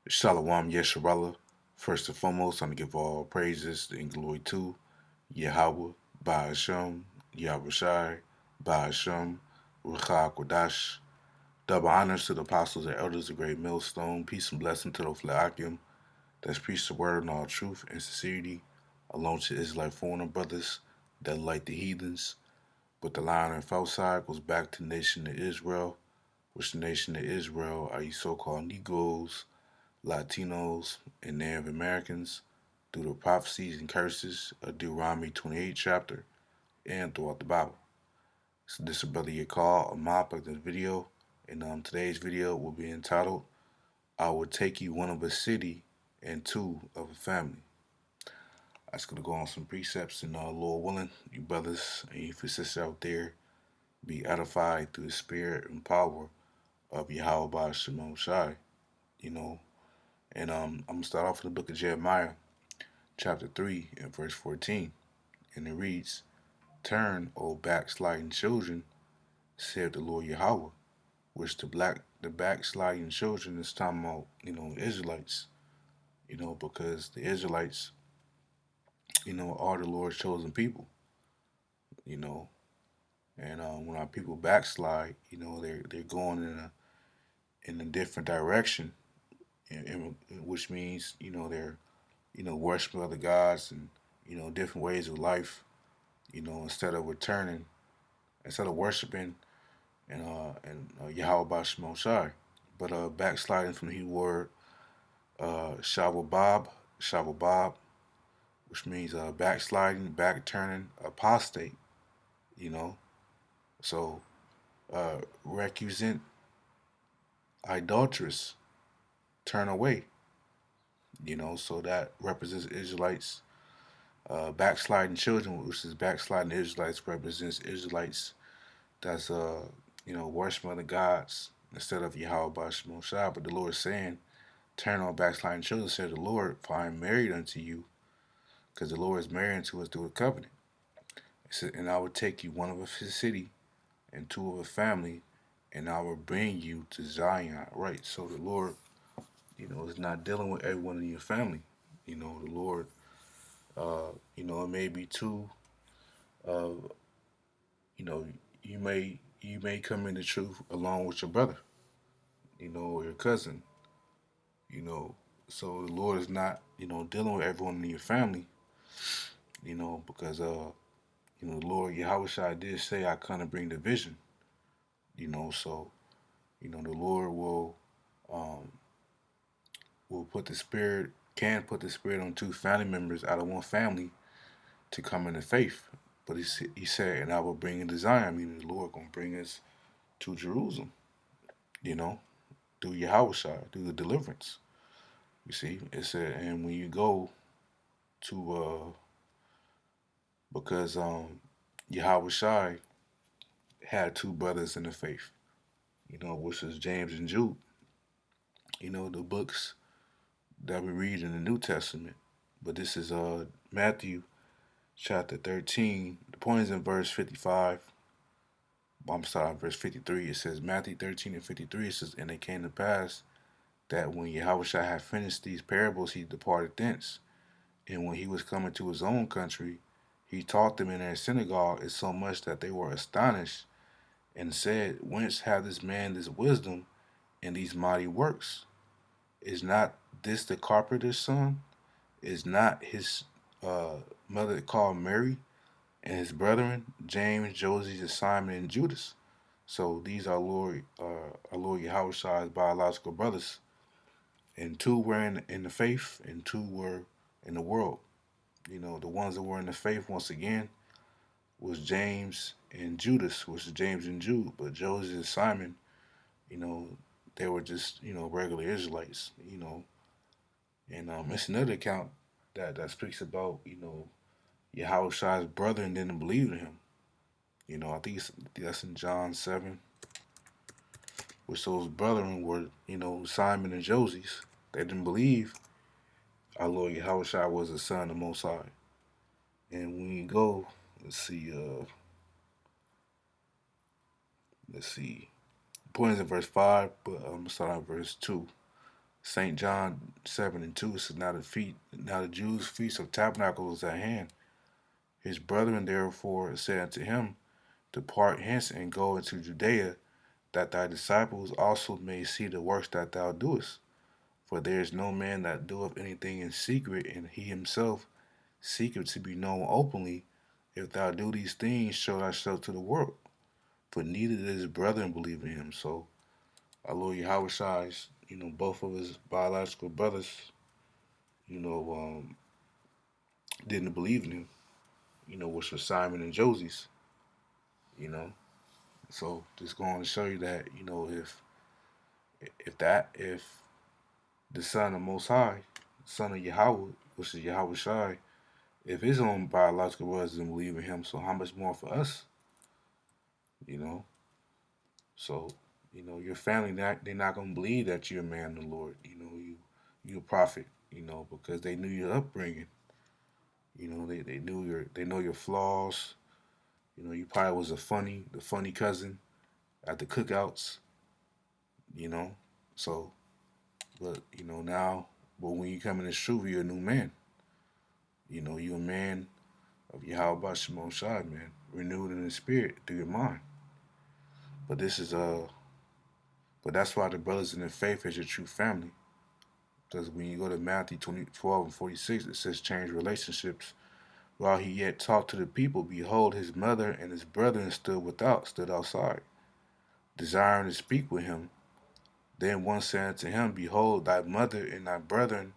Shalom Yesharallah. First and foremost, I'm going to give all praises and glory to Yahweh, Ba'ashem, Yahushai, Ba'ashem, Rucha Kodash. Double honors to the apostles and elders of Great Millstone. Peace and blessing to the Fleakim that's preached the word in all truth and sincerity, along to Israelite foreigner brothers that like the heathens. But the line and fell side goes back to the nation of Israel, which the nation of Israel are you so-called Negroes, Latinos, and Native Americans through the prophecies and curses of Deuteronomy 28 chapter and throughout the Bible. So this is Brother Yakal, a mop of this video, and today's video will be entitled, I will take you one of a city and two of a family. I'm just going to go on some precepts and Lord willing, you brothers and you sisters out there be edified through the spirit and power of Yahweh Shemon Shai, you know. And I'm going to start off with the book of Jeremiah, chapter 3 and verse 14, and it reads, Turn, O backsliding children, said the Lord Yahweh, which the backsliding children is talking about, Israelites, because the Israelites, are the Lord's chosen people, you know, and when our people backslide, they're going in a different direction, which means, they're, worshiping other gods and, different ways of life, instead of returning, instead of worshiping and Yahweh Bashmo Shai. But backsliding from the Hebrew word Shabbat, Shabbat, which means backsliding, back turning, apostate, you know. So recusant, idolatrous, turn away, so that represents Israelites. Backsliding children, which is backsliding Israelites, represents Israelites that's worshiping other gods instead of Yahweh Bashmo Shai. But the Lord is saying, turn on backsliding children, said the Lord, for I am married unto you, because the Lord is married unto us through a covenant. It said, and I will take you one of his city and two of a family, and I will bring you to Zion. Right. So the Lord, is not dealing with everyone in your family. The Lord, it may be two. Uh, you know, you may come into truth along with your brother, or your cousin. You know, so the Lord is not, dealing with everyone in your family. Because the Lord Yahweh did say, I come to bring division. So the Lord um, will put the spirit, can put the spirit on two family members out of one family to come into faith. But he said, and I will bring in Zion, meaning the Lord gonna bring us to Jerusalem, you know, through Yahweh through the deliverance. You see, it said, and when you go to because Yahweh had two brothers in the faith, which is James and Jude. The books that we read in the New Testament. But this is Matthew chapter 13. The point is in verse 55. I'm sorry, verse 53. It says, Matthew 13 and 53, it says, and it came to pass that when Yahweh had finished these parables, he departed thence. And when he was coming to his own country, he taught them in their synagogue is so much that they were astonished and said, Whence hath this man this wisdom and these mighty works? Is not this the carpenter's son? Is not his mother called Mary, and his brethren James, Joseph, Simon, and Judas? So these are our Lord Yahweh's biological brothers, and two were in the faith, and two were in the world. The ones that were in the faith once again was James and Judas, which is James and Jude, but Joseph and Simon, you know, they were just regular Israelites, and it's another account that speaks about Yahweh's brother and didn't believe in him. I think that's in John 7, which those brethren were Simon and Joseph. They didn't believe our Lord Yahweh was the Son of the Most High. And when you go, let's see, let's see. The point is in verse 5, but I'm starting at verse 2. St. John 7:2, it says, now the Jews' feast of tabernacles was at hand. His brethren therefore said unto him, Depart hence and go into Judea, that thy disciples also may see the works that thou doest. For there is no man that doeth anything in secret, and he himself seeketh to be known openly. If thou do these things, show thyself to the world. For neither did his brethren believe in him. So our Lord Yahweh Shai's, both of his biological brothers, you know, didn't believe in him, which was Simon and Josie's, you know. So just going to show you that, if the Son of Most High, Son of Yahweh, which is Yahweh Shai, if his own biological brothers didn't believe in him, so how much more for us, you know? So, your family, they're not gonna believe that you're a man of the Lord. You a prophet. Because they knew your upbringing. They know your flaws. You probably was the funny cousin at the cookouts. You know, so but now, but when you come in this truth, you're a new man. You're a man of Yahweh Shimon Shai, man, renewed in the spirit through your mind. But this is but that's why the brothers in the faith is your true family. Because when you go to Matthew 12:46, it says, change relationships. While he yet talked to the people, behold, his mother and his brethren stood outside, desiring to speak with him. Then one said unto him, behold, thy mother and thy brethren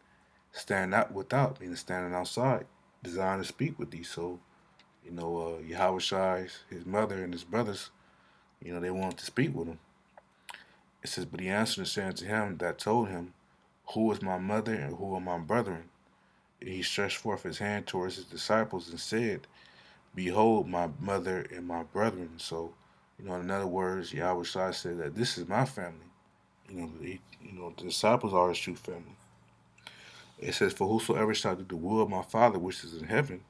stand out without, meaning standing outside, desiring to speak with thee. So, Yahweh Shai's, his mother and his brothers, they wanted to speak with him. It says, but he answered and said unto him that told him, who is my mother and who are my brethren? And he stretched forth his hand towards his disciples and said, behold, my mother and my brethren. So, in other words, Yahweh Shai said that this is my family. The disciples are his true family. It says, for whosoever shall do the will of my Father which is in heaven,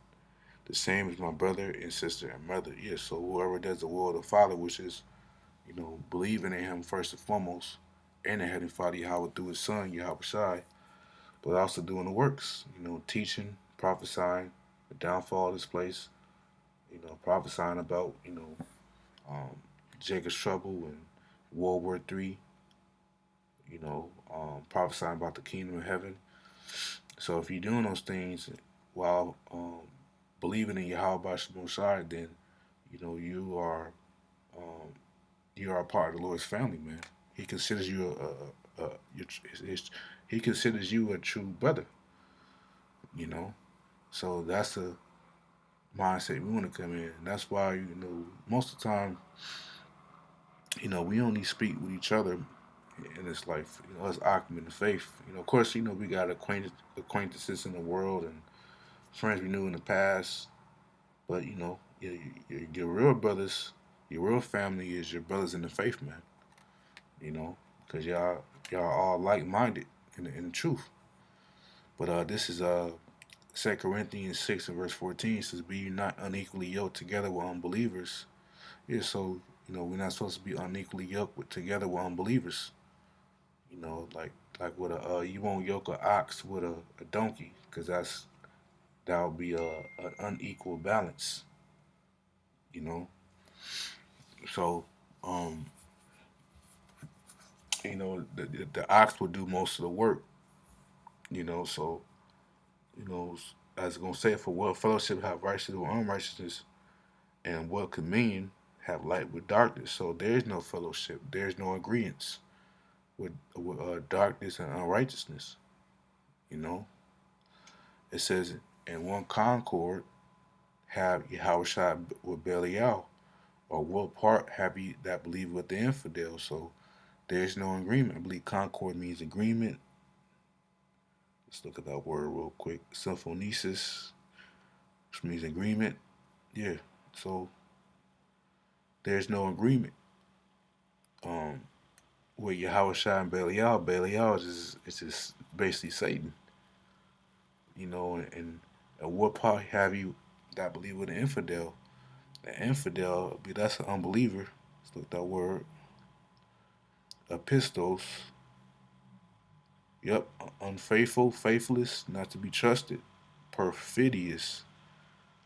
the same is my brother and sister and mother. Yes, so whoever does the will of the Father, which is, believing in him first and foremost, and the Heavenly Father Yahweh through his Son, Yahweh Shai, but also doing the works, teaching, prophesying, the downfall of this place, prophesying about, um, Jacob's trouble and World War III, prophesying about the kingdom of heaven. So if you're doing those things while believing in Yahweh Shai, then um, you are a part of the Lord's family, man. He considers you he considers you a true brother, you know. So that's the mindset we want to come in. And that's why most of the time, we only speak with each other in this life. Us Akim in the faith. Of course, we got acquaintances in the world and friends we knew in the past. But your real brothers, your real family is your brothers in the faith, man. Because y'all all like minded in the truth. But this is 2 Corinthians 6 and verse 14 it says, be you not unequally yoked together with unbelievers. Yeah, so we're not supposed to be unequally yoked together with unbelievers. Like with you won't yoke an ox with a donkey, because that would be an unequal balance. You know, so um, the ox would do most of the work. So you know, as I'm gonna say, for what fellowship have righteousness with unrighteousness, and what communion have light with darkness. So there is no fellowship. There is no agreement with darkness and unrighteousness. You know, it says, in one concord have Yahushua with Belial, or what part have you that believe with the infidel? So there is no agreement. I believe concord means agreement. Let's look at that word real quick. Symphonesis, which means agreement. Yeah. So there's no agreement. Um, with Yahushua and Belial. Belial is just basically Satan. And what part have you that believe with an infidel? An infidel, that's an unbeliever. Let's look at that word. Epistos. Yep, unfaithful, faithless, not to be trusted, perfidious,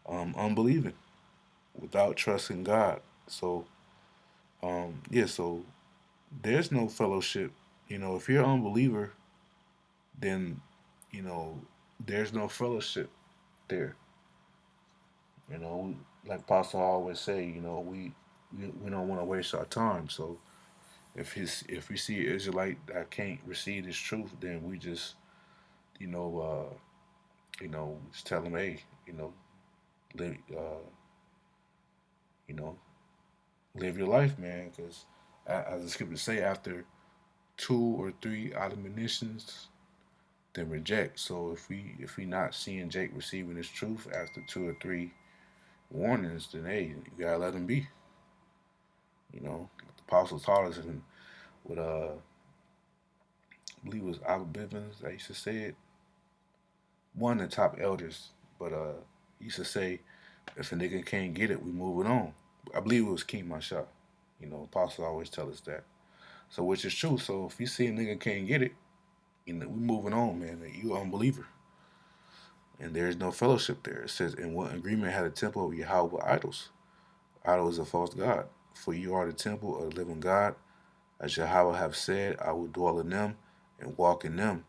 unbelieving, without trusting God. So, yeah, so there's no fellowship. If you're an unbeliever, then, you know, there's no fellowship there. Like Apostle always say, we don't want to waste our time. So if we see an Israelite that can't receive this truth, then we just, you know, just tell them, hey, live, you know, live your life, man. Because as the scriptures say, after two or three admonitions, then reject. So if we not seeing Jake receiving his truth after two or three warnings, then hey, you gotta let him be. The apostles taught us, and with I believe it was Albert Bivens that used to say it. One of the top elders, but he used to say, if a nigga can't get it, we moving on. I believe it was King Mashah. Apostles always tell us that. So which is true. So if you see a nigga can't get it, we moving on, man. You unbeliever. And there is no fellowship there. It says, in what agreement had a temple of Yahweh idols? Idol is a false god. For you are the temple of the living God. As Yahweh have said, I will dwell in them and walk in them,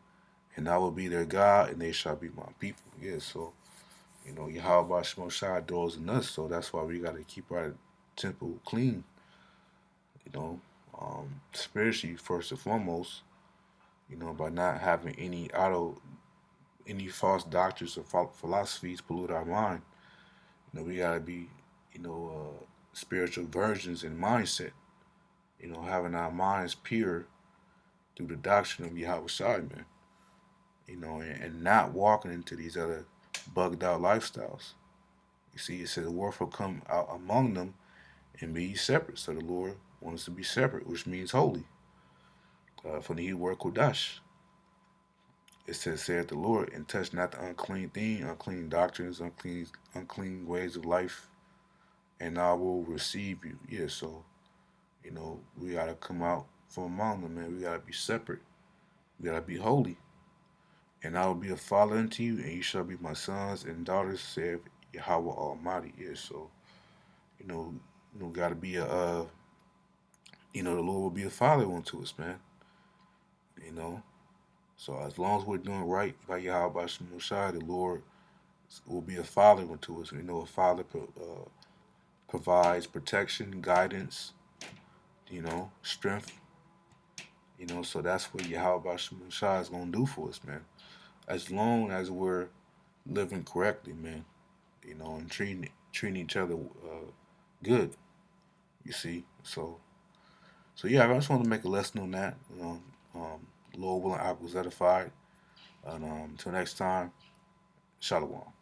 and I will be their God, and they shall be my people. Yeah, so, Yahweh Shemosha dwells in us, so that's why we got to keep our temple clean, spiritually, first and foremost, by not having any false doctrines or philosophies pollute our mind. We got to be, spiritual virgins in mindset, having our minds pure through the doctrine of Yahweh Shai, man. And not walking into these other bugged out lifestyles. You see, it says the wolf will come out among them and be separate. So the Lord wants us to be separate, which means holy. From the Hebrew word kodash, it says, saith the Lord, and touch not the unclean thing, unclean doctrines, unclean ways of life, and I will receive you. Yeah, so, we got to come out from among them, man. We got to be separate. We got to be holy. And I will be a father unto you, and you shall be my sons and daughters, saith Yahweh Almighty. Yeah, so, you know, got to be the Lord will be a father unto us, man. You know, so as long as we're doing right by Yahweh Shai, the Lord will be a father unto us. We know a father provides protection, guidance, strength. So that's what Yahweh Shai is gonna do for us, man. As long as we're living correctly, man. And treating each other good. You see, so yeah, I just want to make a lesson on that. Lord willing, I was edified. And until next time, Shalom.